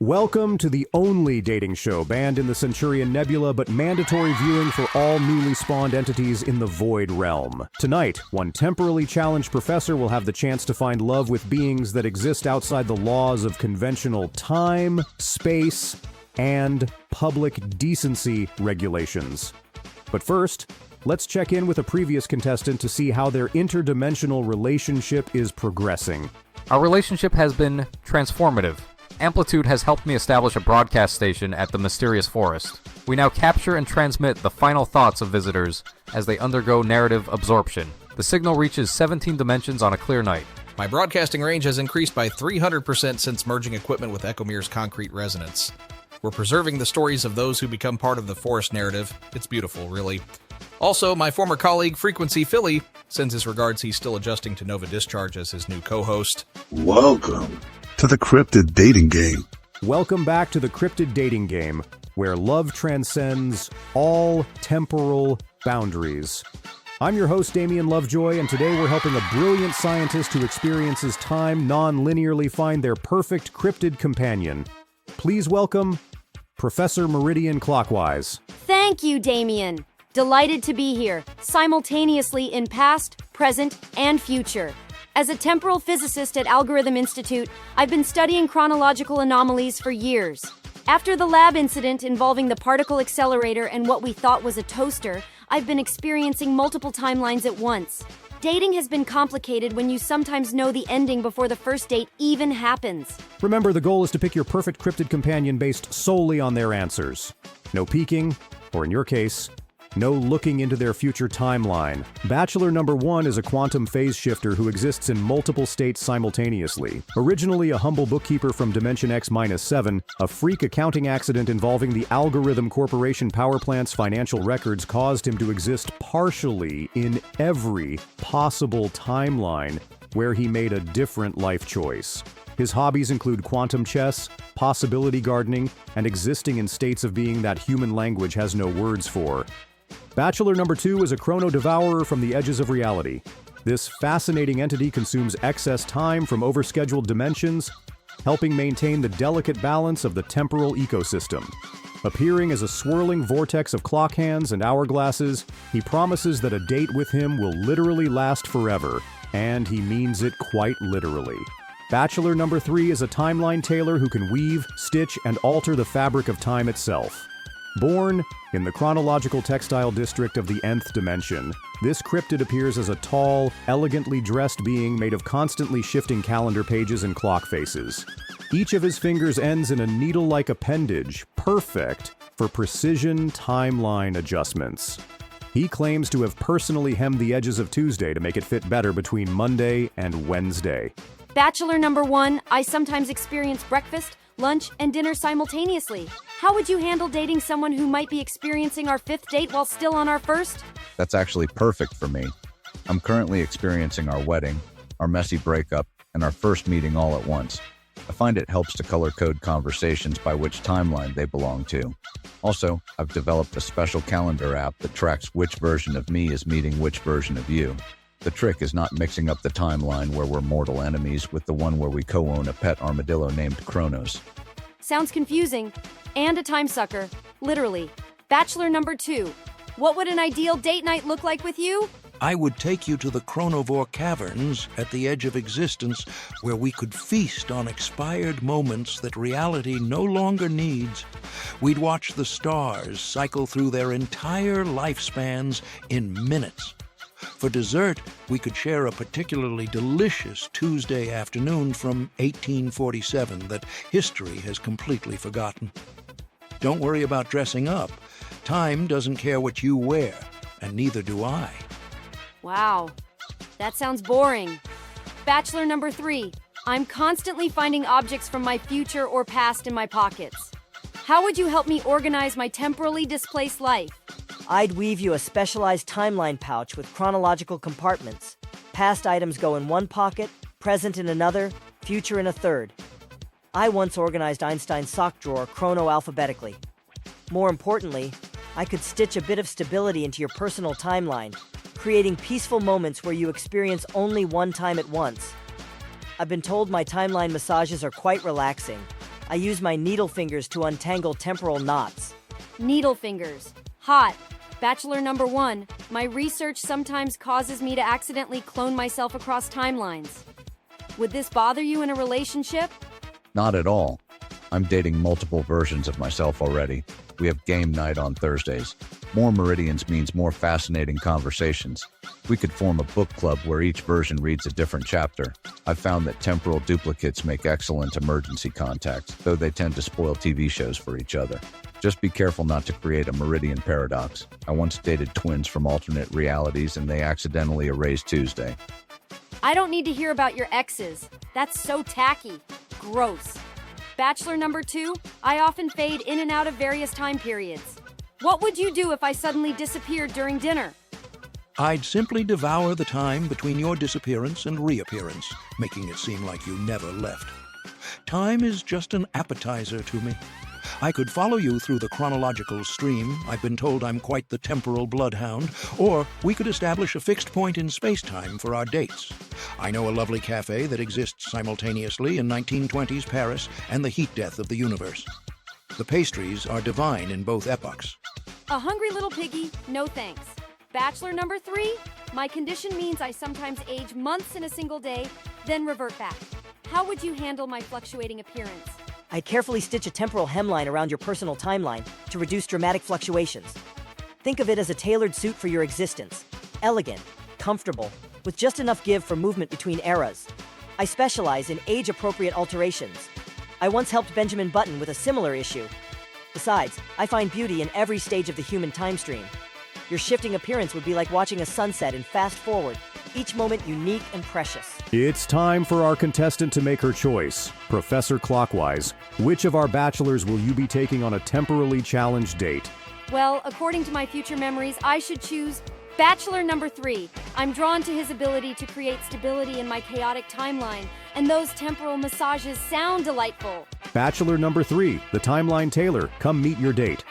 Welcome to the only dating show banned in the Centurion Nebula, but mandatory viewing for all newly spawned entities in the Void Realm. Tonight, one temporally challenged professor will have the chance to find love with beings that exist outside the laws of conventional time, space, and public decency regulations. But first, let's check in with a previous contestant to see how their interdimensional relationship is progressing. Our relationship has been transformative. Amplitude has helped me establish a broadcast station at the mysterious forest. We now capture and transmit the final thoughts of visitors as they undergo narrative absorption. The signal reaches 17 dimensions on a clear night. My broadcasting range has increased by 300% since merging equipment with Echomere's concrete resonance. We're preserving the stories of those who become part of the forest narrative. It's beautiful, really. Also, my former colleague, Frequency Philly, sends his regards. He's still adjusting to Nova Discharge as his new co-host. Welcome to the Cryptid Dating Game. Welcome back to the Cryptid Dating Game, where love transcends all temporal boundaries. I'm your host, Damian Lovejoy, and today we're helping a brilliant scientist who experiences time non-linearly find their perfect cryptid companion. Please welcome Professor Meridian Clockwise. Thank you, Damian. Delighted to be here, simultaneously in past, present, and future. As a temporal physicist at Algorithm Institute, I've been studying chronological anomalies for years. After the lab incident involving the particle accelerator and what we thought was a toaster, I've been experiencing multiple timelines at once. Dating has been complicated when you sometimes know the ending before the first date even happens. Remember, the goal is to pick your perfect cryptid companion based solely on their answers. No peeking, or in your case, no looking into their future timeline. Bachelor number 1 is a quantum phase shifter who exists in multiple states simultaneously. Originally a humble bookkeeper from Dimension X-7, a freak accounting accident involving the Algorithm Corporation power plant's financial records caused him to exist partially in every possible timeline where he made a different life choice. His hobbies include quantum chess, possibility gardening, and existing in states of being that human language has no words for. Bachelor number 2 is a Chrono-Devourer from the edges of reality. This fascinating entity consumes excess time from overscheduled dimensions, helping maintain the delicate balance of the temporal ecosystem. Appearing as a swirling vortex of clock hands and hourglasses, he promises that a date with him will literally last forever, and he means it quite literally. Bachelor number 3 is a Timeline Tailor who can weave, stitch, and alter the fabric of time itself. Born in the chronological textile district of the nth dimension, this cryptid appears as a tall, elegantly dressed being made of constantly shifting calendar pages and clock faces. Each of his fingers ends in a needle-like appendage, perfect for precision timeline adjustments. He claims to have personally hemmed the edges of Tuesday to make it fit better between Monday and Wednesday. Bachelor number 1, I sometimes experience breakfast, lunch, and dinner simultaneously. How would you handle dating someone who might be experiencing our 5th date while still on our 1st? That's actually perfect for me. I'm currently experiencing our wedding, our messy breakup, and our first meeting all at once. I find it helps to color code conversations by which timeline they belong to. Also, I've developed a special calendar app that tracks which version of me is meeting which version of you. The trick is not mixing up the timeline where we're mortal enemies with the one where we co-own a pet armadillo named Kronos. Sounds confusing. And a time sucker. Literally. Bachelor number 2. What would an ideal date night look like with you? I would take you to the Chronovore Caverns at the edge of existence where we could feast on expired moments that reality no longer needs. We'd watch the stars cycle through their entire lifespans in minutes. For dessert, we could share a particularly delicious Tuesday afternoon from 1847 that history has completely forgotten. Don't worry about dressing up. Time doesn't care what you wear, and neither do I. Wow, that sounds boring. Bachelor number 3. I'm constantly finding objects from my future or past in my pockets. How would you help me organize my temporally displaced life? I'd weave you a specialized timeline pouch with chronological compartments. Past items go in one pocket, present in another, future in a third. I once organized Einstein's sock drawer chrono-alphabetically. More importantly, I could stitch a bit of stability into your personal timeline, creating peaceful moments where you experience only one time at once. I've been told my timeline massages are quite relaxing, I use my needle fingers to untangle temporal knots. Needle fingers. Hot. Bachelor number 1, my research sometimes causes me to accidentally clone myself across timelines. Would this bother you in a relationship? Not at all. I'm dating multiple versions of myself already. We have game night on Thursdays. More Meridians means more fascinating conversations. We could form a book club where each version reads a different chapter. I've found that temporal duplicates make excellent emergency contacts, though they tend to spoil TV shows for each other. Just be careful not to create a Meridian paradox. I once dated twins from alternate realities and they accidentally erased Tuesday. I don't need to hear about your exes. That's so tacky. Gross. Bachelor number 2, I often fade in and out of various time periods. What would you do if I suddenly disappeared during dinner? I'd simply devour the time between your disappearance and reappearance, making it seem like you never left. Time is just an appetizer to me. I could follow you through the chronological stream. I've been told I'm quite the temporal bloodhound. Or we could establish a fixed point in space-time for our dates. I know a lovely cafe that exists simultaneously in 1920s Paris and the heat death of the universe. The pastries are divine in both epochs. A hungry little piggy, no thanks. Bachelor number 3, my condition means I sometimes age months in a single day, then revert back. How would you handle my fluctuating appearance? I'd carefully stitch a temporal hemline around your personal timeline to reduce dramatic fluctuations. Think of it as a tailored suit for your existence. Elegant, comfortable, with just enough give for movement between eras. I specialize in age-appropriate alterations. I once helped Benjamin Button with a similar issue. Besides, I find beauty in every stage of the human time stream. Your shifting appearance would be like watching a sunset in fast forward, each moment unique and precious. It's time for our contestant to make her choice. Professor Clockwise, which of our bachelors will you be taking on a temporally challenged date? Well, according to my future memories, I should choose Bachelor number 3. I'm drawn to his ability to create stability in my chaotic timeline, and those temporal massages sound delightful. Bachelor number 3, the Timeline Tailor. Come meet your date.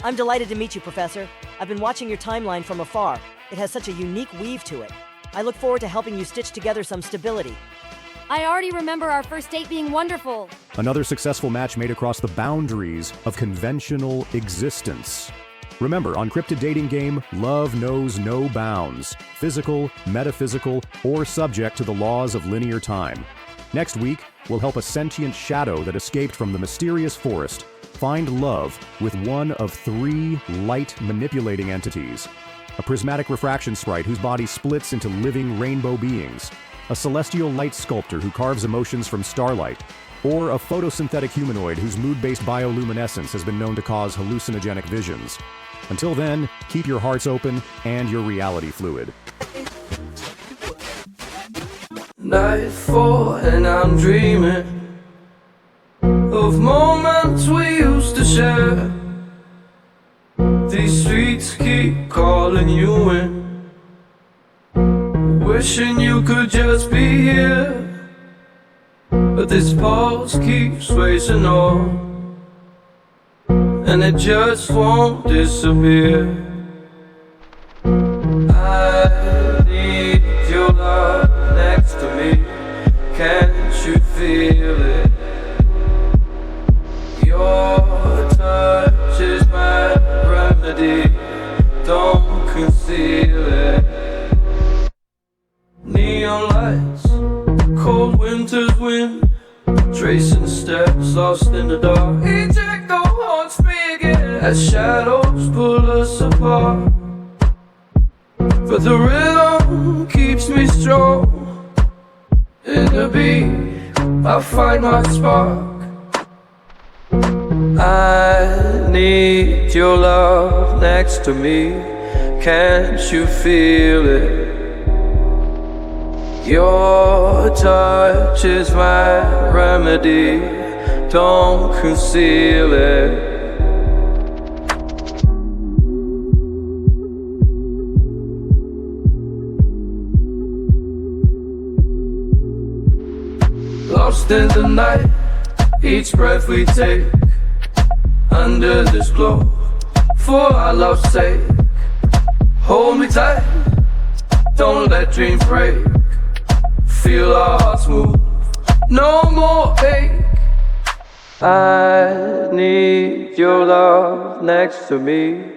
I'm delighted to meet you, Professor. I've been watching your timeline from afar. It has such a unique weave to it. I look forward to helping you stitch together some stability. I already remember our first date being wonderful. Another successful match made across the boundaries of conventional existence. Remember, on Cryptid Dating Game, love knows no bounds, physical, metaphysical, or subject to the laws of linear time. Next week, we'll help a sentient shadow that escaped from the mysterious forest find love with one of 3 light-manipulating entities. A prismatic refraction sprite whose body splits into living rainbow beings. A celestial light sculptor who carves emotions from starlight. Or a photosynthetic humanoid whose mood-based bioluminescence has been known to cause hallucinogenic visions. Until then, keep your hearts open and your reality fluid. Nightfall and I'm dreaming of moments we used to share. These streets keep calling you in, wishing you could just be here. But this pulse keeps racing on, and it just won't disappear. I need your love next to me. Can't you feel it? Your touch is my remedy. Don't conceal it. Neon lights, cold winter's wind, tracing steps lost in the dark. Each echo haunts me again as shadows pull us apart. But the rhythm keeps me strong. In the beat, I find my spark. I need your love next to me. Can't you feel it? Your touch is my remedy. Don't conceal it. Lost in the night, each breath we take, under this glow, for our love's sake. Hold me tight, don't let dreams break. Feel our hearts move, no more ache. I need your love next to me.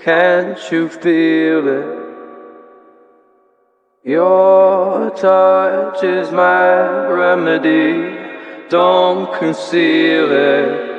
Can't you feel it? Your touch is my remedy. Don't conceal it.